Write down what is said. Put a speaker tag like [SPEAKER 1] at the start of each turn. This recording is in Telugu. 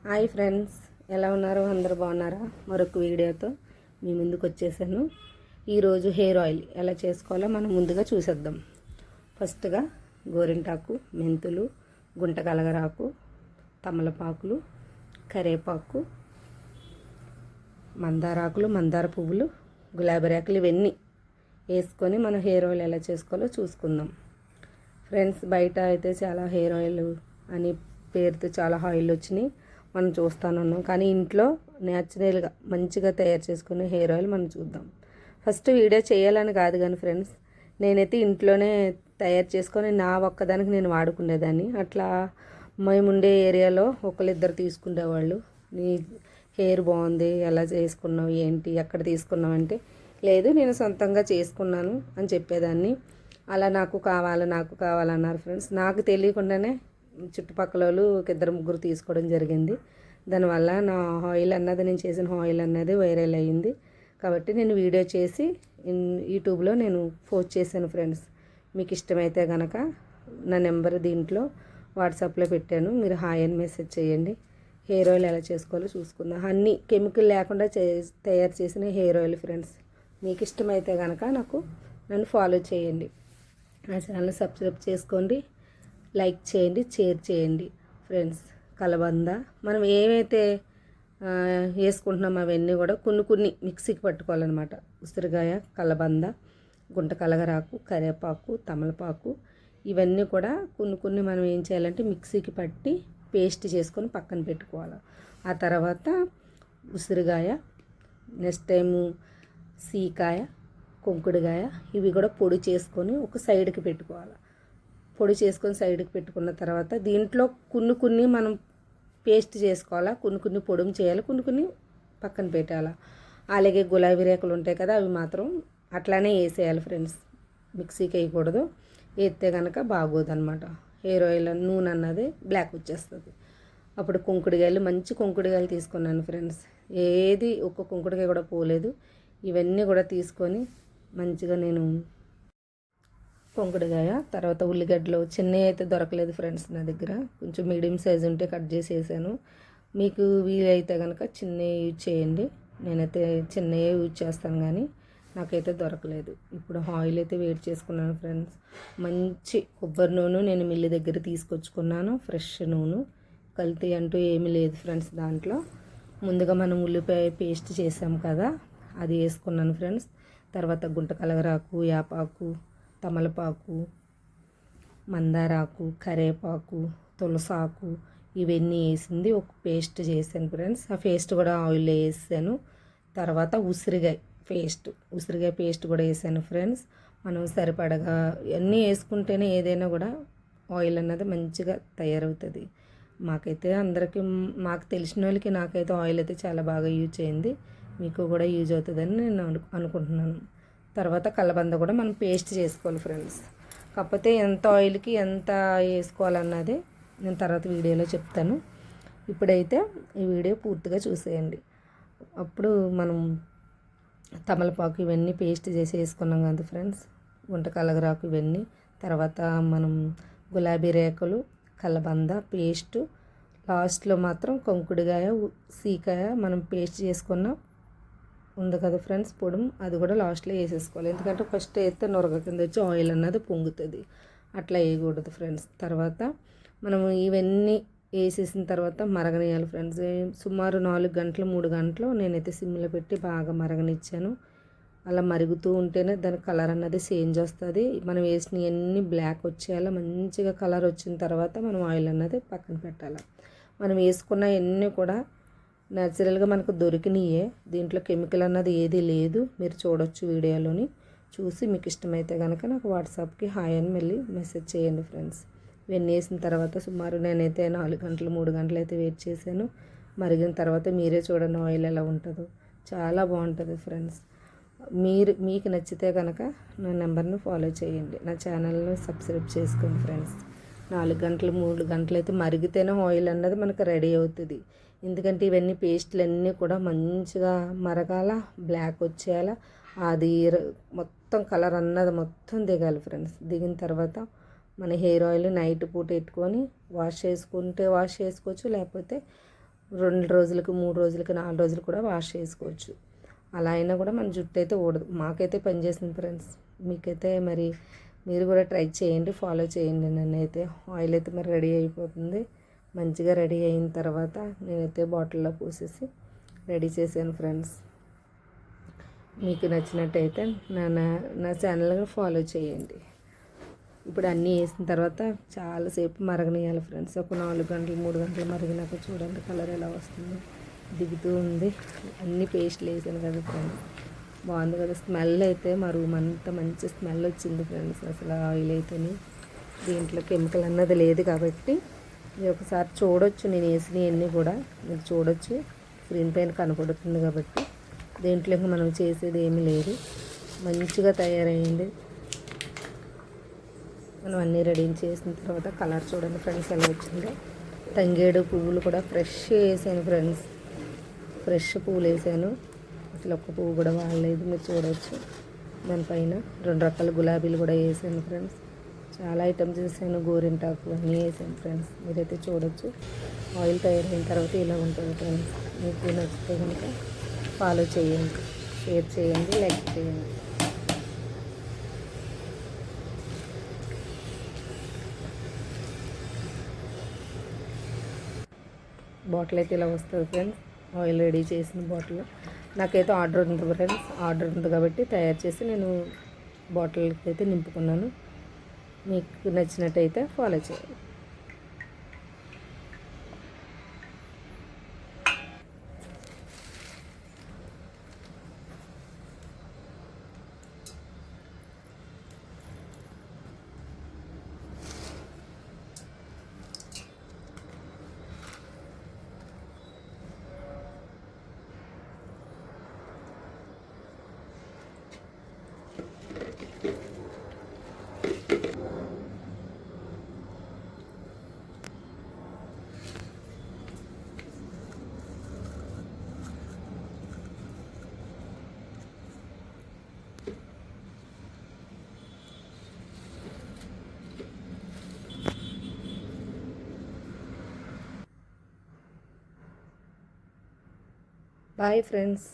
[SPEAKER 1] హాయ్ ఫ్రెండ్స్, ఎలా ఉన్నారు? అందరూ బాగున్నారా? మరొక వీడియోతో మీ ముందుకు వచ్చేసాను. ఈరోజు హెయిర్ ఆయిల్ ఎలా చేసుకోవాలో మనం ముందుగా చూసేద్దాం. ఫస్ట్గా గోరింటాకు, మెంతులు, గుంట కలగరాకు, తమలపాకులు, కరేపాకు, మందారాకులు, మందార పువ్వులు, గులాబీ రేకులు ఇవన్నీ వేసుకొని మనం హెయిర్ ఆయిల్ ఎలా చేసుకోవాలో చూసుకుందాం. ఫ్రెండ్స్, బయట అయితే చాలా హెయిర్ ఆయిల్ అని పేరుతో చాలా ఆయిల్ వచ్చినాయి, మనం చూస్తానున్నాం. కానీ ఇంట్లో న్యాచురల్గా మంచిగా తయారు చేసుకునే హెయిర్ ఆయిల్ మనం చూద్దాం. ఫస్ట్ వీడియో చేయాలని కాదు కానీ ఫ్రెండ్స్, నేనైతే ఇంట్లోనే తయారు చేసుకొని నా ఒక్కదానికి నేను వాడుకునేదాన్ని. అట్లా మేముండే ఏరియాలో ఒకళ్ళిద్దరు తీసుకునేవాళ్ళు. నీ హెయిర్ బాగుంది, ఎలా చేసుకున్నావు, ఏంటి, ఎక్కడ తీసుకున్నావు అంటే, లేదు నేను సొంతంగా చేసుకున్నాను అని చెప్పేదాన్ని. అలా నాకు కావాలన్నారు ఫ్రెండ్స్. నాకు తెలియకుండానే చుట్టుపక్కల వాళ్ళు ఒక ఇద్దరు ముగ్గురు తీసుకోవడం జరిగింది. దానివల్ల నా ఆయిల్ అన్నది, నేను చేసిన ఆయిల్ అన్నది వైరల్ అయ్యింది. కాబట్టి నేను వీడియో చేసి యూట్యూబ్లో నేను పోస్ట్ చేశాను ఫ్రెండ్స్. మీకు ఇష్టమైతే కనుక నా నెంబర్ దీంట్లో వాట్సాప్లో పెట్టాను, మీరు హాయ్ అని మెసేజ్ చేయండి. హెయిర్ ఆయిల్ ఎలా చేసుకోవాలో చూసుకుందాం. అన్నీ కెమికల్ లేకుండా తయారు చేసిన హెయిర్ ఆయిల్ ఫ్రెండ్స్. మీకు ఇష్టమైతే కనుక నన్ను ఫాలో చేయండి. నా ఛానల్ సబ్స్క్రైబ్ చేసుకోండి, లైక్ చేయండి, షేర్ చేయండి ఫ్రెండ్స్. కలబంద మనం ఏమైతే వేసుకుంటున్నామో అవన్నీ కూడా కొన్ని మిక్సీకి పట్టుకోవాలన్నమాట. ఉసిరికాయ, కలబంద, గుంట కలగరాకు, కరివేపాకు, తమలపాకు ఇవన్నీ కూడా కొన్ని మనం ఏం చేయాలంటే మిక్సీకి పట్టి పేస్ట్ చేసుకొని పక్కన పెట్టుకోవాలి. ఆ తర్వాత ఉసిరికాయ, నెక్స్ట్ టైము సీకాయ, కుంకుడుకాయ ఇవి కూడా పొడి చేసుకొని ఒక సైడ్కి పెట్టుకోవాలి. పొడి చేసుకొని సైడ్కి పెట్టుకున్న తర్వాత దీంట్లో కొన్ని మనం పేస్ట్ చేసుకోవాలా, కొన్ని పొడుము చేయాలి, కొన్ని పక్కన పెట్టాలి. అలాగే గులాబీ రేకులు ఉంటాయి కదా, అవి మాత్రం అట్లానే వేసేయాలి ఫ్రెండ్స్. మిక్సీకి వేయకూడదు, వేస్తే కనుక బాగోదన్నమాట. హెయిర్ ఆయిల్ నూనె అన్నది బ్లాక్ వచ్చేస్తుంది. అప్పుడు కుంకుడుకాయలు, మంచి కుంకుడుకాయలు తీసుకున్నాను ఫ్రెండ్స్. ఏది ఒక్క కుంకుడుకాయ కూడా పోలేదు. ఇవన్నీ కూడా తీసుకొని మంచిగా నేను కుంకుడుకాయ, తర్వాత ఉల్లిగడ్డలు చిన్నవి అయితే దొరకలేదు ఫ్రెండ్స్ నా దగ్గర, కొంచెం మీడియం సైజు ఉంటే కట్ చేసి వేసాను. మీకు వీలైతే కనుక చిన్నవి యూజ్ చేయండి. నేనైతే చిన్నవే యూజ్ చేస్తాను, కానీ నాకైతే దొరకలేదు. ఇప్పుడు ఆయిల్ అయితే వేడి చేసుకున్నాను ఫ్రెండ్స్. మంచి కొబ్బరి నూనె నేను మిల్లు దగ్గర తీసుకొచ్చుకున్నాను. ఫ్రెష్ నూనె, కల్తీ అంటూ ఏమీ లేదు ఫ్రెండ్స్. దాంట్లో ముందుగా మనం ఉల్లిపాయ పేస్ట్ చేసాం కదా, అది వేసుకున్నాను ఫ్రెండ్స్. తర్వాత గుంట కలగరాకు, యాపాకు, తమలపాకు, మందారాకు, కరేపాకు, తులసాకు ఇవన్నీ వేసింది ఒక పేస్ట్ చేశాను ఫ్రెండ్స్. ఆ పేస్ట్ కూడా ఆయిల్లో వేసాను. తర్వాత ఉసిరికాయ పేస్ట్ కూడా వేసాను ఫ్రెండ్స్. మనం సరిపడగా అన్నీ వేసుకుంటేనే ఏదైనా కూడా ఆయిల్ అన్నది మంచిగా తయారవుతుంది. మాకైతే అందరికీ, మాకు తెలిసిన వాళ్ళకి నాకైతే ఆయిల్ అయితే చాలా బాగా యూజ్ అయింది. మీకు కూడా యూజ్ అవుతుందని నేను అనుకుంటున్నాను. తర్వాత కలబంద కూడా మనం పేస్ట్ చేసుకోవాలి ఫ్రెండ్స్. కాకపోతే ఎంత ఆయిల్కి ఎంత వేసుకోవాలన్నది నేను తర్వాత వీడియోలో చెప్తాను. ఇప్పుడైతే ఈ వీడియో పూర్తిగా చూసేయండి. అప్పుడు మనం తమలపాకు ఇవన్నీ పేస్ట్ చేసి వేసుకున్నాం కదా ఫ్రెండ్స్, గుంట కలగరాకు ఇవన్నీ. తర్వాత మనం గులాబీ రేకులు, కలబంద పేస్టు, లాస్ట్లో మాత్రం కుంకుడుకాయ, సీకాయ మనం పేస్ట్ చేసుకున్న ఉంది కదా ఫ్రెండ్స్ పొడుము, అది కూడా లాస్ట్లో వేసేసుకోవాలి. ఎందుకంటే ఫస్ట్ వేస్తే నొరగ కింద వచ్చి ఆయిల్ అన్నది పొంగుతుంది. అట్లా వేయకూడదు ఫ్రెండ్స్. తర్వాత మనం ఇవన్నీ వేసేసిన తర్వాత మరగనియాలి ఫ్రెండ్స్. సుమారు 4 గంటలు 3 గంటలు నేనైతే సిమ్లో పెట్టి బాగా మరగనిచ్చాను. అలా మరుగుతూ ఉంటేనే దాని కలర్ అన్నది చేంజ్ వస్తుంది. మనం వేసినవన్నీ బ్లాక్ వచ్చేయాలి. మంచిగా కలర్ వచ్చిన తర్వాత మనం ఆయిల్ అన్నది పక్కన పెట్టాలి. మనం వేసుకున్న అన్నీ కూడా న్యాచురల్గా మనకు దొరికినాయే, దీంట్లో కెమికల్ అన్నది ఏది లేదు. మీరు చూడొచ్చు వీడియోలోని చూసి, మీకు ఇష్టమైతే కనుక నాకు వాట్సాప్కి హాయ్ అని మళ్ళీ మెసేజ్ చేయండి ఫ్రెండ్స్. ఇవన్నీ వేసిన తర్వాత సుమారు నేనైతే 4 గంటలు 3 గంటలు అయితే వెయిట్ చేశాను. మరిగిన తర్వాత మీరే చూడండి ఆయిల్ ఎలా ఉంటుందో, చాలా బాగుంటుంది ఫ్రెండ్స్. మీకు నచ్చితే కనుక నా నెంబర్ని ఫాలో చేయండి, నా ఛానల్ని సబ్స్క్రైబ్ చేసుకోండి ఫ్రెండ్స్. 4 గంటలు 3 గంటలు అయితే మరిగితేనే ఆయిల్ అన్నది మనకు రెడీ అవుతుంది. ఎందుకంటే ఇవన్నీ పేస్టులు అన్నీ కూడా మంచిగా మరగాల, బ్లాక్ వచ్చేయాల, అది మొత్తం కలర్ అన్నది మొత్తం దిగాలి ఫ్రెండ్స్. దిగిన తర్వాత మన హెయిర్ ఆయిల్ నైట్ పూట పెట్టుకొని వాష్ చేసుకుంటే వాష్ చేసుకోవచ్చు, లేకపోతే 2 రోజులకు 3 రోజులకు 4 రోజులు కూడా వాష్ చేసుకోవచ్చు. అలా అయినా కూడా మన జుట్టు అయితే ఊడదు. మాకైతే పనిచేసింది ఫ్రెండ్స్. మీకైతే మరి మీరు కూడా ట్రై చేయండి, ఫాలో చేయండి. నన్నైతే ఆయిల్ అయితే మరి రెడీ అయిపోతుంది. మంచిగా రెడీ అయిన తర్వాత నేనైతే బాటిల్లో పోసేసి రెడీ చేశాను ఫ్రెండ్స్. మీకు నచ్చినట్టయితే నా ఛానల్ని ఫాలో చేయండి. ఇప్పుడు అన్నీ వేసిన తర్వాత చాలాసేపు మరగనియాలి ఫ్రెండ్స్. ఒక 4 గంటలు 3 గంటలు మరిగినాక చూడండి కలర్ ఎలా వస్తుందో, దిగుతూ ఉంది. అన్ని పేస్ట్లు వేసాను కదా ఫ్రెండ్స్, బాగుంది కదా. స్మెల్ అయితే మా రూమ్ అంతా మంచి స్మెల్ వచ్చింది ఫ్రెండ్స్. అసలు ఆయిల్ అయితేనే, దీంట్లో కెమికల్ అన్నది లేదు కాబట్టి మీరు ఒకసారి చూడొచ్చు. నేను వేసినవన్నీ కూడా మీరు చూడొచ్చు, స్క్రీన్ పైన కనపడుతుంది కాబట్టి. దీంట్లో ఇంకా మనం చేసేది ఏమీ లేదు. మంచిగా తయారైంది. మనం అన్నీ రెడీ చేసిన తర్వాత కలర్ చూడండి ఫ్రెండ్స్ ఎలా వచ్చిందో. తంగేడు పువ్వులు కూడా ఫ్రెష్ వేసాను ఫ్రెండ్స్, ఫ్రెష్ పువ్వులు వేసాను. అసలు ఒక్క పువ్వు కూడా వాడలేదు, మీరు చూడవచ్చు. దానిపైన 2 రకాల గులాబీలు కూడా వేసాను ఫ్రెండ్స్. చాలా ఐటమ్స్ వేసాను, గోరింటాకు అన్నీ వేసాను ఫ్రెండ్స్. మీరైతే చూడొచ్చు. ఆయిల్ తయారైన తర్వాత ఇలా ఉంటుంది ఫ్రెండ్స్. మీకు నచ్చితే కనుక ఫాలో చేయండి, షేర్ చేయండి, లైక్ చేయండి. బాటిల్ అయితే ఇలా వస్తుంది ఫ్రెండ్స్. ఆయిల్ రెడీ చేసిన బాటిల్ నాకైతే ఆర్డర్ ఉంది ఫ్రెండ్స్. ఆర్డర్ ఉంది కాబట్టి తయారు చేసి నేను బాటిల్కి అయితే నింపుకున్నాను. మీకు నచ్చినట్టయితే ఫాలో చేయండి. Bye friends.